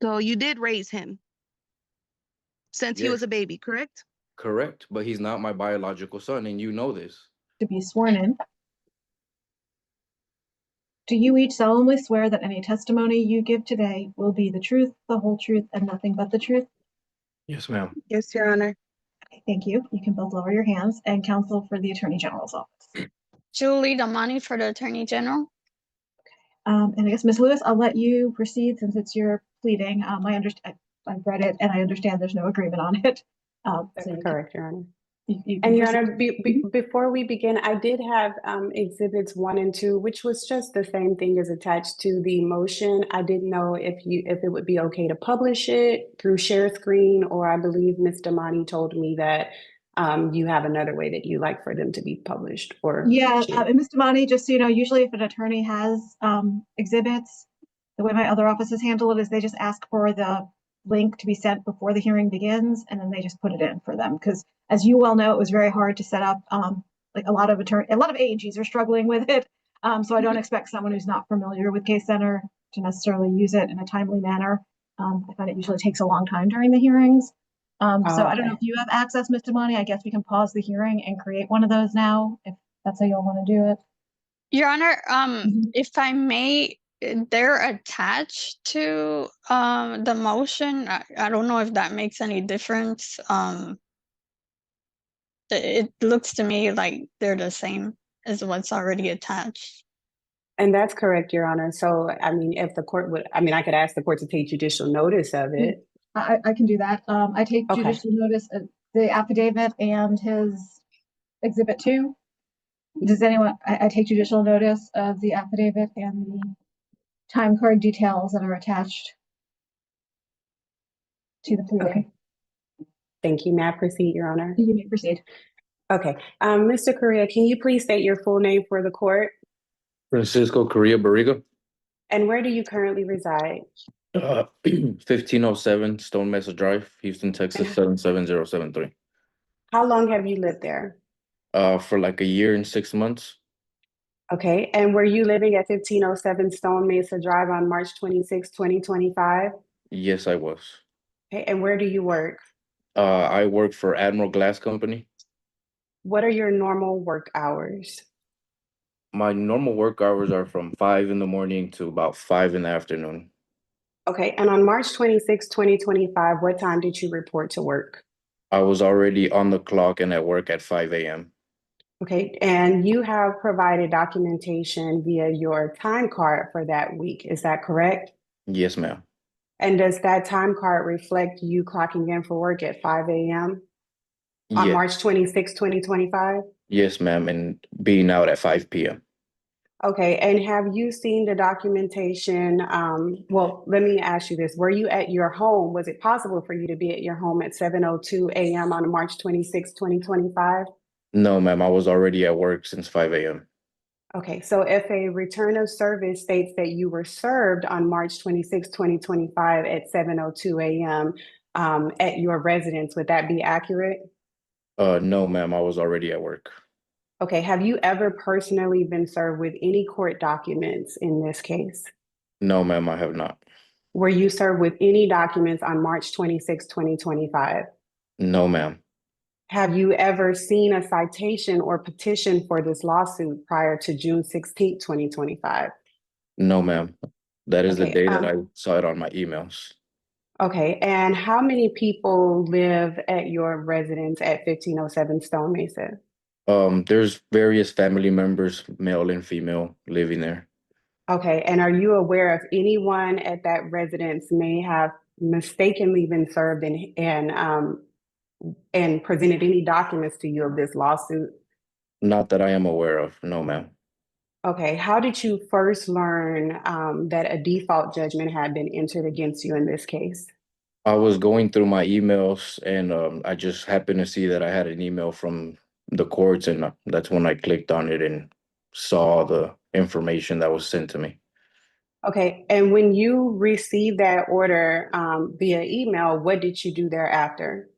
So you did raise him since he was Yes, a baby, correct? correct. But he's not my biological son, and you know this. To be sworn in. Do you each solemnly swear that any testimony you give today will be the truth, the whole truth, and nothing but the truth? Yes, ma'am. Yes, Your Honor. Okay, thank you. You can both lower your hands. And counsel for the Attorney General's office. Julie Damani for the Attorney General. And I guess, Ms. Lewis, I'll let you proceed since it's your pleading. I've read it and I understand there's no agreement on it. That's correct, Your Honor. You And Your proceed. Honor, before we begin, I did have exhibits 1 and 2, which was just the same thing as attached to the motion. I didn't know if it would be okay to publish it through share screen, or I believe Ms. Damani told me that you have another way that you like for them to be published or Yeah, shared. and Mr. Monty, just so you know, usually if an attorney has exhibits, the way my other offices handle it is they just ask for the link to be sent before the hearing begins, and then they just put it in for them. Because as you well know, it was very hard to set up. Like a lot of AGs are struggling with it. So I don't expect someone who's not familiar with Case Center to necessarily use it in a timely manner. I find it usually takes a long time during the hearings. So I don't know if you have access, Mr. Monty. I guess we can pause the hearing and create one of those now, if that's how y'all want to do it. Your Honor, if I may, they're attached to the motion. I don't know if that makes any difference. It looks to me like they're the same as what's already attached. And that's correct, Your Honor. So, I mean, if the court would, I mean, I could ask the court to take judicial notice of it. I can do that. I take Okay. judicial notice of the affidavit and his exhibit 2. Does anyone, I take judicial notice of the affidavit and the time card details that are attached to the pleading. Okay. Thank you. May I proceed, Your Honor? You may proceed. Okay. Mr. Correa, can you please state your full name for the court? Francisco Correa Barriga, And where do you currently reside? 1507 Stone Mesa Drive, Houston, Texas 77073. How long have you lived there? For like a year and 6 months. Okay. And were you living at 1507 Stone Mesa Drive on March 26, 2025? Yes, I was. Okay. And where do you work? I work for Admiral Glass Company. What are your normal work hours? My normal work hours are from 5 in the morning to about 5 in the afternoon. Okay. And on March 26, 2025, what time did you report to work? I was already on the clock and at work at 5 a.m. Okay. And you have provided documentation via your time card for that week. Is that correct? Yes, ma'am. And does that time card reflect you clocking in for work at 5 a.m. on Yes. March 26, 2025? Yes, ma'am, and being out at 5 p.m. Okay, and have you seen the documentation? Well, let me ask you this. Were you at your home? Was it possible for you to be at your home at 7:02 a.m. on March 26, 2025? No, ma'am, I was already at work since 5 a.m. Okay, so if a return of service states that you were served on March 26, 2025 at 7:02 a.m. At your residence, would that be accurate? No, ma'am, I was already at work. Okay, have you ever personally been served with any court documents in this case? No, ma'am, I have not. Were you served with any documents on March 26, 2025? No, ma'am. Have you ever seen a citation or petition for this lawsuit prior to June 16, 2025? No, ma'am. That is the Okay, day that I saw it on my emails. Okay, and how many people live at your residence at 1507 Stone Mesa? There's various family members, male and female, living there. Okay, and are you aware of anyone at that residence may have mistakenly been served and presented any documents to you of this lawsuit? Not that I am aware of. No, ma'am. Okay, how did you first learn that a default judgment had been entered against you in this case? I was going through my emails and I just happened to see that I had an email from the courts, and that's when I clicked on it and saw the information that was sent to me. Okay, and when you received that order via email, what did you do thereafter?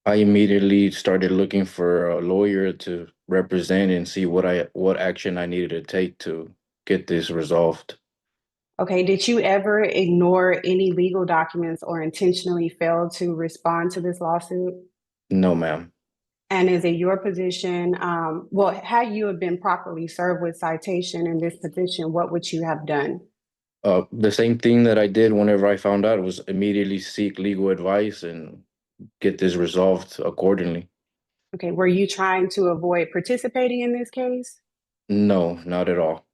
I immediately started looking for a lawyer to represent and see what action I needed to take to get this resolved. Okay, did you ever ignore any legal documents or intentionally fail to respond to this lawsuit? No, ma'am. And is it your position, well, had you have been properly served with citation in this petition, what would you have done? The same thing that I did whenever I found out was immediately seek legal advice and get this resolved accordingly. Okay, were you trying to avoid participating in this case? No, not at all.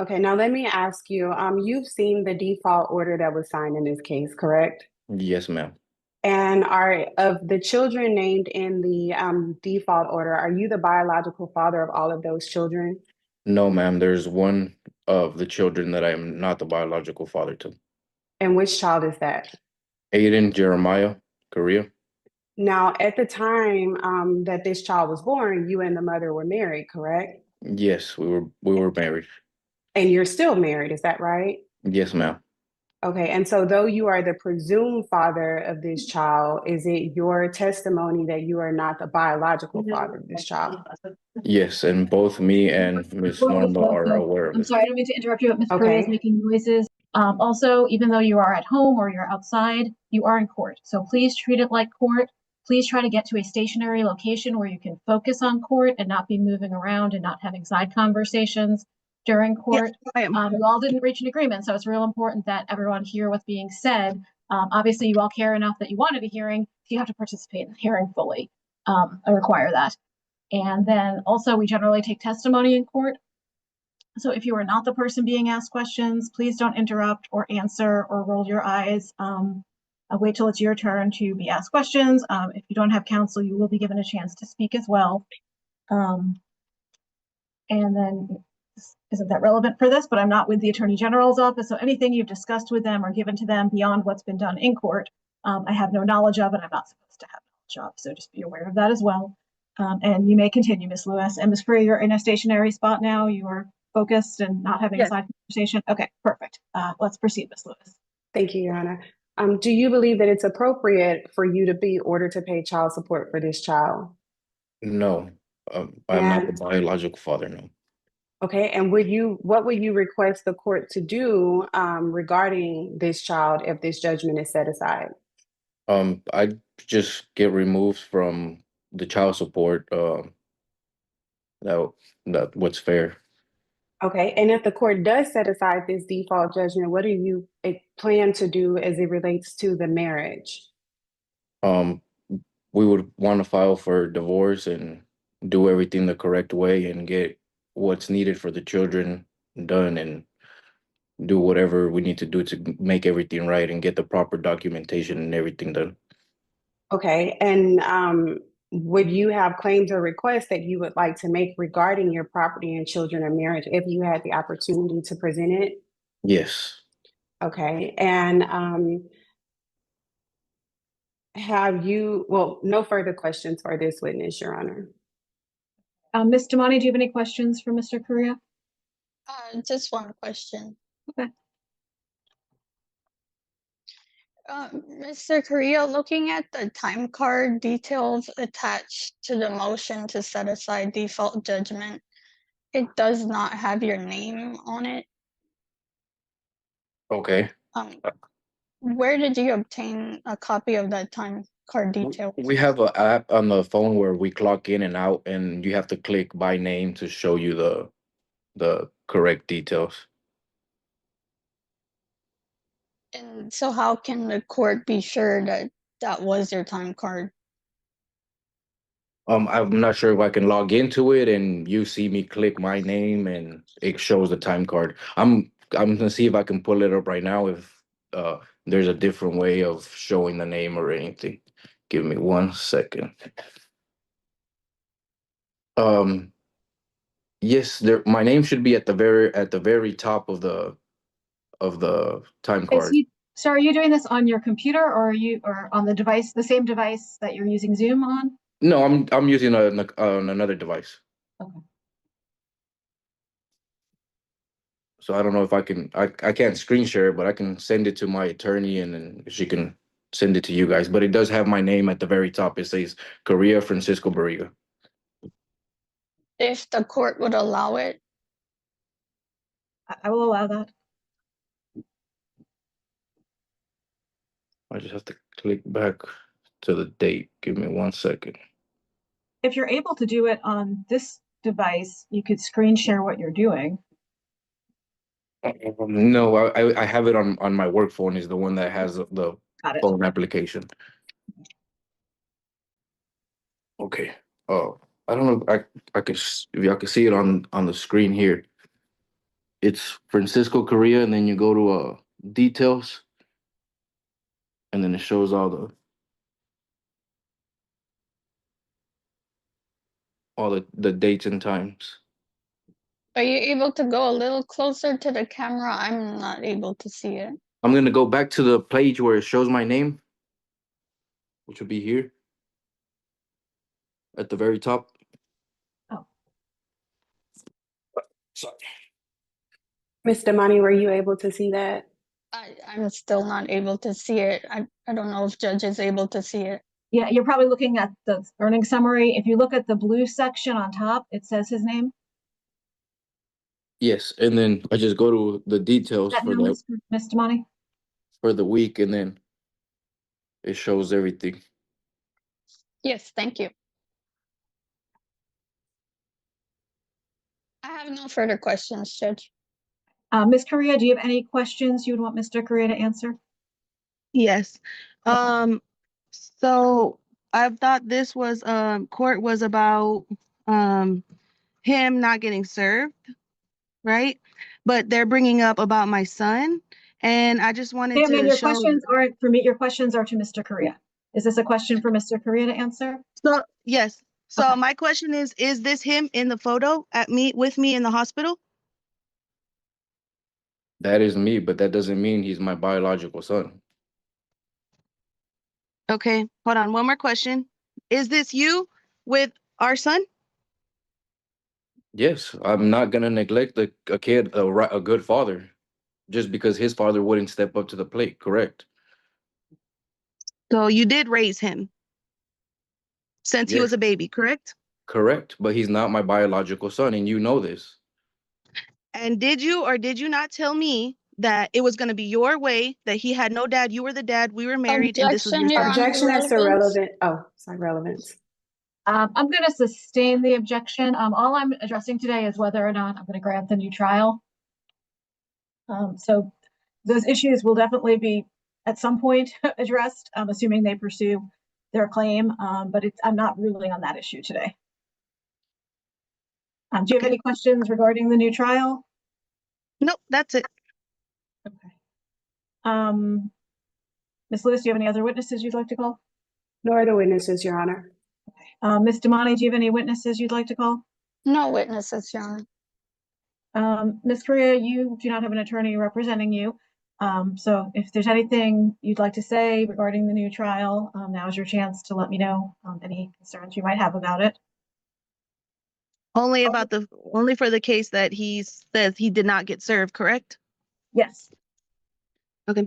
Okay, now let me ask you, you've seen the default order that was signed in this case, correct? Yes, ma'am. And are of the children named in the default order, are you the biological father of all of those children? No, ma'am. There's one of the children that I am not the biological father to. And which child is that? Aiden Jeremiah, Korea. Now, at the time that this child was born, you and the mother were married, correct? Yes, we were married. And you're still married, is that right? Yes, ma'am. Okay, and so though you are the presumed father of this child, is it your testimony that you are not the biological father of this child? Yes, and both me and Miss Norma are aware of I'm it. sorry, I don't mean to interrupt you, but Ms. Correa is Okay. making noises. Also, even though you are at home or you're outside, you are in court. So please treat it like court. Please try to get to a stationary location where you can focus on court and not be moving around and not having side conversations during court. I am. You all didn't reach an agreement, so it's real important that everyone hear what's being said. Obviously, you all care enough that you wanted a hearing, so you have to participate in the hearing fully. I require that. And then also, we generally take testimony in court. So if you are not the person being asked questions, please don't interrupt or answer or roll your eyes. Wait till it's your turn to be asked questions. If you don't have counsel, you will be given a chance to speak as well. And then, isn't that relevant for this, but I'm not with the Attorney General's office, so anything you've discussed with them or given to them beyond what's been done in court, I have no knowledge of, and I'm not supposed to have knowledge of, so just be aware of that as well. And you may continue, Ms. Lewis. And Ms. Free, you're in a stationary spot now. You are focused and not having a side conversation. Okay, perfect. Let's proceed, Ms. Lewis. Thank you, Your Honor. Do you believe that it's appropriate for you to be ordered to pay child support for this child? No, I'm not the biological father, no. Okay, and what would you request the court to do regarding this child if this judgment is set aside? I just get removed from the child support. That what's fair. Okay, and if the court does set aside this default judgment, what do you plan to do as it relates to the marriage? We would want to file for divorce and do everything the correct way and get what's needed for the children done and do whatever we need to do to make everything right and get the proper documentation and everything done. Okay, and would you have claims or requests that you would like to make regarding your property and children or marriage if you had the opportunity to present it? Yes. Okay, and no further questions for this witness, Your Honor. Ms. Damani, do you have any questions for Mr. Correa? Just one question. Okay. Mr. Correa, looking at the time card details attached to the motion to set aside default judgment, it does not have your name on it. Okay. Where did you obtain a copy of that time card detail? We have an app on the phone where we clock in and out, and you have to click by name to show you the correct details. And so how can the court be sure that that was your time card? I'm not sure if I can log into it and you see me click my name and it shows the time card. I'm gonna see if I can pull it up right now if there's a different way of showing the name or anything. Give me 1 second. Yes, my name should be at the very top of the time card. So are you doing this on your computer or on the device, the same device that you're using Zoom on? No, I'm using another device. Okay. So I don't know if I can't screen share it, but I can send it to my attorney and then she can send it to you guys. But it does have my name at the very top. It says Correa Francisco Barriga. If the court would allow it. I will allow that. I just have to click back to the date. Give me 1 second. If you're able to do it on this device, you could screen share what you're doing. No, I have it on my work phone. Is the one that has the Got it. phone application. Okay. Oh, I don't know. I could if y'all can see it on the screen here. It's Francisco Korea, and then you go to details, and then it shows all the dates and times. Are you able to go a little closer to the camera? I'm not able to see it. I'm gonna go back to the page where it shows my name, which will be here at the very top. Oh. Sorry. Ms. Damani, were you able to see that? I'm still not able to see it. I don't know if Judge is able to see it. Yeah, you're probably looking at the earnings summary. If you look at the blue section on top, it says his name. Yes, and then I just go to the details That for now, that Ms. Damani? for the week, and then it shows everything. Yes, thank you. I have no further questions, Judge. Ms. Correa, do you have any questions you would want Mr. Correa to answer? Yes. So I thought this was court was about him not getting served, right? But they're bringing up about my son, and I just wanted Ma'am, to your show. questions aren't for me. Your questions are to Mr. Correa. Is this a question for Mr. Correa to answer? So yes. So Okay. my question is this him in the photo with me in the hospital? That is me, but that doesn't mean he's my biological son. Okay, hold on. One more question. Is this you with our son? Yes, I'm not gonna neglect a kid, a good father, just because his father wouldn't step up to the plate. Correct? So you did raise him since he was Yes, a baby, correct? correct. But he's not my biological son, and you know this. And did you or did you not tell me that it was going to be your way, that he had no dad, you were the dad, we were married, and this was your Objection, Your son? Honor. Objection as to Relevance. relevant. Oh, sorry, relevance. I'm going to sustain the objection. All I'm addressing today is whether or not I'm going to grant the new trial. So those issues will definitely be at some point addressed, assuming they pursue their claim. But I'm not ruling on that issue today. Do you have any questions regarding the new trial? Nope, that's it. Okay. Ms. Lewis, do you have any other witnesses you'd like to call? No other witnesses, Your Honor. Ms. Damani, do you have any witnesses you'd like to call? No witnesses, Your Honor. Ms. Correa, you do not have an attorney representing you. So if there's anything you'd like to say regarding the new trial, now is your chance to let me know any concerns you might have about it. Only for the case that he says he did not get served, correct? Yes. Okay.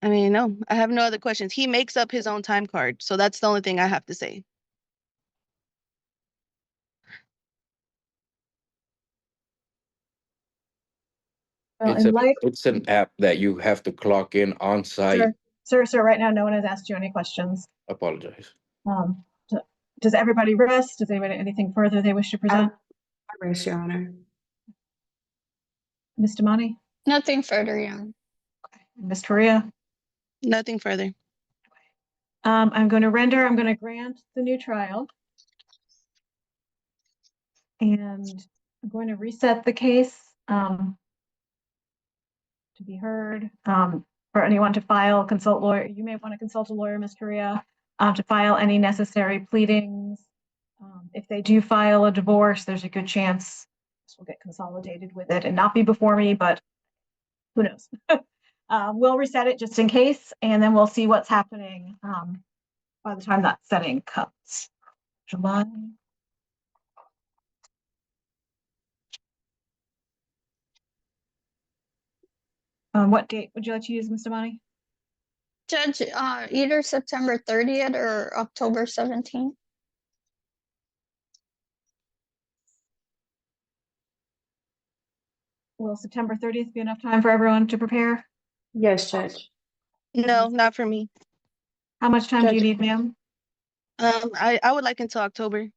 I mean, no, I have no other questions. He makes up his own time card, so that's the only thing I have to say. Well, in light, It's an app that you have to clock in on site. sir, right now, no one has asked you any questions. Apologize. Does everybody rest? Does anybody anything further they wish to present? I rest, Your Honor. Ms. Damani? Nothing further, Your Honor. Ms. Correa? Nothing further. I'm going to grant the new trial. And I'm going to reset the case to be heard. For anyone to file, consult lawyer. You may want to consult a lawyer, Ms. Correa, to file any necessary pleadings. If they do file a divorce, there's a good chance this will get consolidated with it and not be before me, but who knows? We'll reset it just in case, and then we'll see what's happening by the time that setting comes. July. What date would you like to use, Ms. Damani? Judge, either September 30th or October 17th. Will September 30th be enough time for everyone to prepare? Yes, Judge. No, not for me. How much time do you Judge, need, ma'am? I would like until October.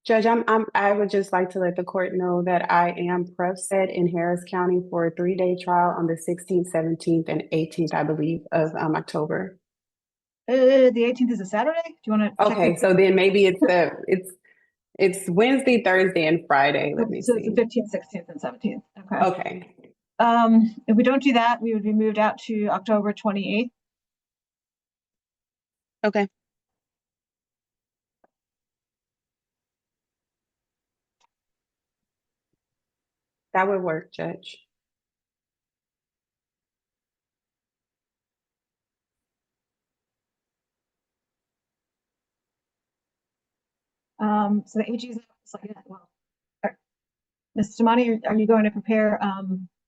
Judge, I would just like to let the court know that I am prep set in Harris County for a 3-day trial on the 16th, 17th, and 18th, I believe, of October. The 18th is a Saturday? Do you want to check? Okay, so then maybe it's Wednesday, Thursday, and Friday. Let me So it's the see. 15th, 16th, and 17th. Okay. Okay. If we don't do that, we would be moved out to October 28th. Okay. That would work, Judge. So the AG's looking at, well, Ms. Tamani, are you going to prepare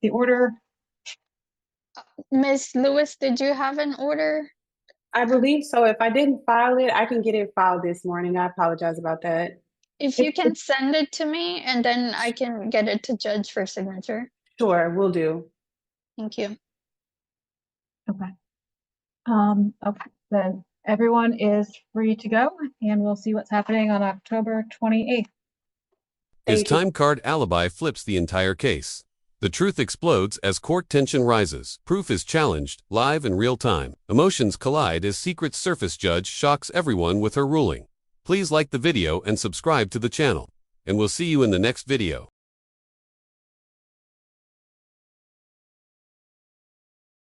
the order? Miss Lewis, did you have an order? I believe so. If I didn't file it, I can get it filed this morning. I apologize about that. If you can send it to me, and then I can get it to Judge for signature. Sure, will do. Thank you. Okay. Okay, then everyone is free to go, and we'll see what's happening on His October 28th. Thank you. time card alibi flips the entire case. The truth explodes as court tension rises. Proof is challenged, live in real time. Emotions collide as secret surface judge shocks everyone with her ruling. Please like the video and subscribe to the channel. And we'll see you in the next video.